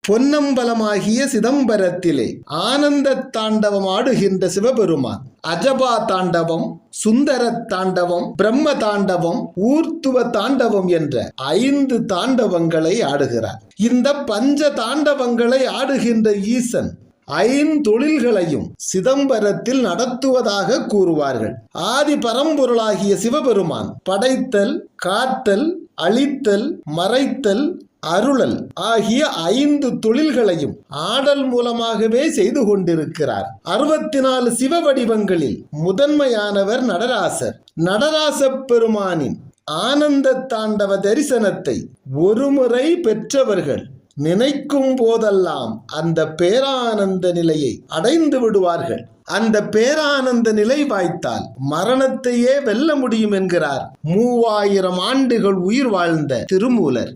பொன்னம்பலமாகிய சிதம்பரத்திலே ஆனந்த தாண்டவம் ஆடுகின்ற சிவபெருமான் அஜபா தாண்டவம், சுந்தர தாண்டவம், பிரம்ம தாண்டவம், ஊர்த்துவ தாண்டவம் என்ற 5 தாண்டவங்களை ஆடுகிறார். இந்த பஞ்ச தாண்டவங்களை ஆடுகின்ற ஈசன் 5 தொழில்களையும் சிதம்பரத்தில் நடத்துவதாக கூறுவார்கள். ஆதி பரம்பொருளாகிய சிவபெருமான் படைத்தல், காத்தல், அழித்தல், மறைத்தல், அருளல் ஆகிய 5 தொழில்களையும் ஆடல் மூலமாகவே செய்து கொண்டிருக்கிறார். 64 சிவ வடிவங்களில் முதன்மையானவர் நடராசர். நடராச பெருமானின் ஆனந்த தாண்டவ தரிசனத்தை ஒருமுறை பெற்றவர்கள் நினைக்கும் போதெல்லாம் அந்த பேரானந்த நிலையை அடைந்து விடுவார்கள். அந்த பேரானந்த நிலை வாய்த்தால் மரணத்தையே வெல்ல முடியும் என்கிறார் 3000 ஆண்டுகள் உயிர் வாழ்ந்த திருமூலர்.